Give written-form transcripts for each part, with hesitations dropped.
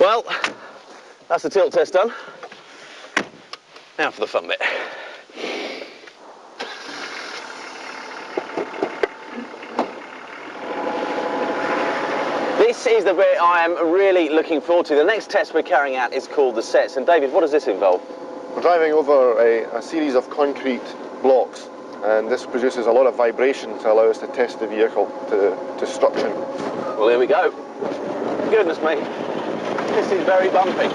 Well, that's the tilt test done. Now for the fun bit. This is the bit I am really looking forward to. The next test we're carrying out is called the sets. And David, what does this involve? We're driving over a series of concrete blocks, and this produces a lot of vibration to allow us to test the vehicle to destruction. Well, here we go. Goodness me. This is very bumpy.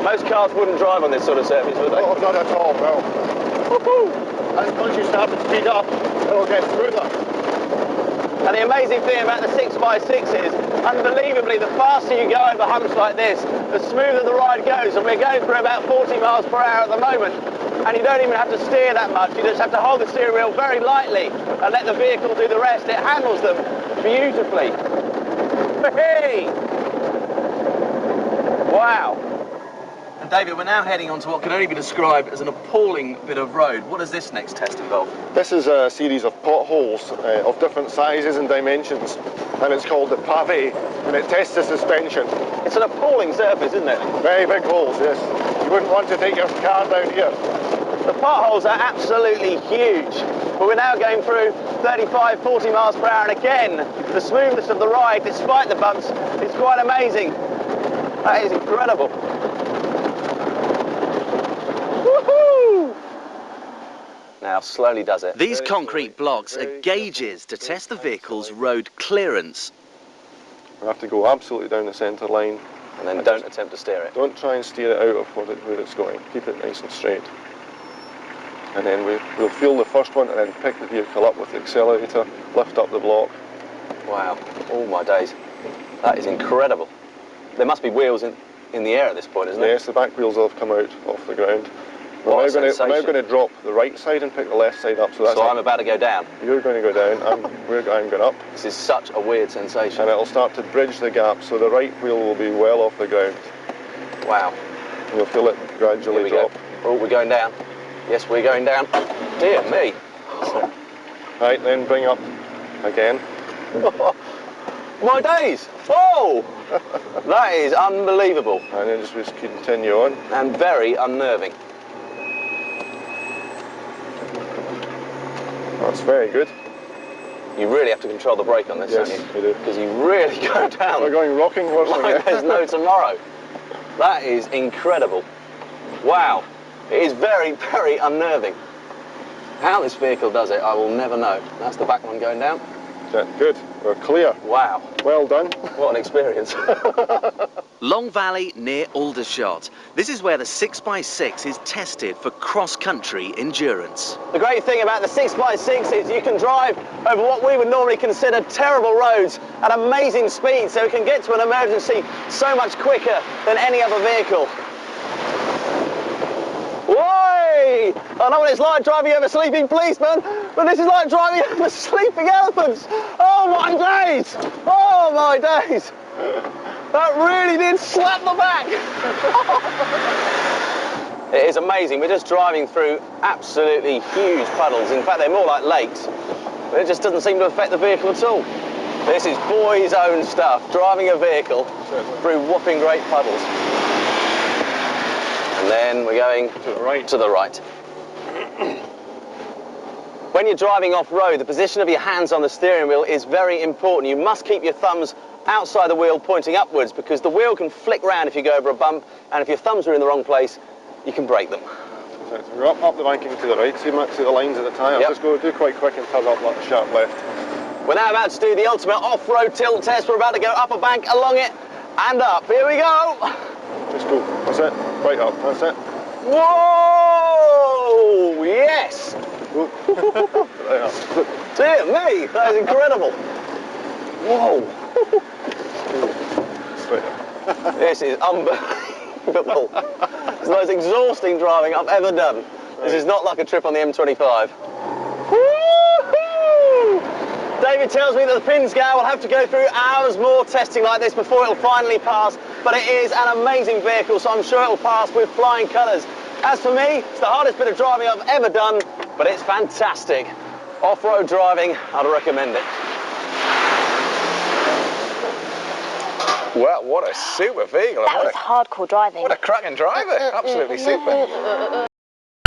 Most cars wouldn't drive on this sort of surface, would they? Oh, not at all, no. Woohoo! And once you start to speed up, it'll get smoother. And the amazing thing about the 6x6 is, unbelievably, the faster you go over humps like this, the smoother the ride goes. And we're going through about 40 miles per hour at the moment. And you don't even have to steer that much. You just have to hold the steering wheel very lightly and let the vehicle do the rest. It handles them beautifully. Hey! Wow. And David, we're now heading on to what can only be described as an appalling bit of road. What does this next test involve? This is a series of potholes of different sizes and dimensions, and it's called the pave, and it tests the suspension. It's an appalling surface, isn't it? Very big holes, yes. You wouldn't want to take your car down here. The potholes are absolutely huge, but we're now going through 35, 40 miles per hour, and again, the smoothness of the ride, despite the bumps, is quite amazing. That is incredible. Woohoo! Now, slowly does it. These concrete blocks are gauges to test the vehicle's road clearance. We have to go absolutely down the centre line. And then don't attempt to steer it. Don't try and steer it out of where it's going. Keep it nice and straight. And then we'll feel the first one and then pick the vehicle up with the accelerator, lift up the block. Wow, all my days. That is incredible. There must be wheels in the air at this point, isn't there? Yes, the back wheels will have come out off the ground. What We're a sensation. now going to drop the right side and pick the left side up. So I'm about to go down. You're going to go down, I'm going up. This is such a weird sensation. And it'll start to bridge the gap, so the right wheel will be well off the ground. Wow. And you'll feel it gradually drop. Oh, we're going down. Yes, we're going down. Dear me. Right, then bring up again. My days. Whoa! That is unbelievable. And then just continue on. And very unnerving. That's very good. You really have to control the brake on this, yes, don't you? You do. Because you really go down. We're going rocking horse like there's no tomorrow. That is incredible. Wow. It is very, very unnerving. How this vehicle does it, I will never know. That's the back one going down. Good. We're clear. Wow. Well done. What an experience. Long Valley near Aldershot. This is where the 6x6 is tested for cross-country endurance. The great thing about the 6x6 is you can drive over what we would normally consider terrible roads at amazing speed, so it can get to an emergency so much quicker than any other vehicle. Whoa! I know what it's like driving over sleeping policemen, but this is like driving over sleeping elephants. Oh my days! Oh my days! That really did slap the back. It is amazing. We're just driving through absolutely huge puddles. In fact, they're more like lakes, but it just doesn't seem to affect the vehicle at all. This is boys' own stuff, driving a vehicle through whopping great puddles. And then we're going to the right. When you're driving off-road, the position of your hands on the steering wheel is very important. You must keep your thumbs outside the wheel pointing upwards, because the wheel can flick round if you go over a bump, and if your thumbs are in the wrong place, you can break them. So we're up the banking to the right, see the lines at the tyre. Yep. Just go do quite quick and turn up like a sharp left. We're now about to do the ultimate off-road tilt test. We're about to go up a bank, along it, and up. Here we go. Just go. That's it. Right up. That's it. Whoa! Yes! Right up. Dear me, that is incredible. Whoa! This is unbelievable. It's the most exhausting driving I've ever done. This is not like a trip on the M25. Woo-hoo! David tells me that the Pinzgauer will have to go through hours more testing like this before it'll finally pass, but it is an amazing vehicle, so I'm sure it'll pass with flying colours. As for me, it's the hardest bit of driving I've ever done, but it's fantastic. Off-road driving, I'd recommend it. Well, what a super vehicle. That was hardcore driving. What a cracking driver. Absolutely super.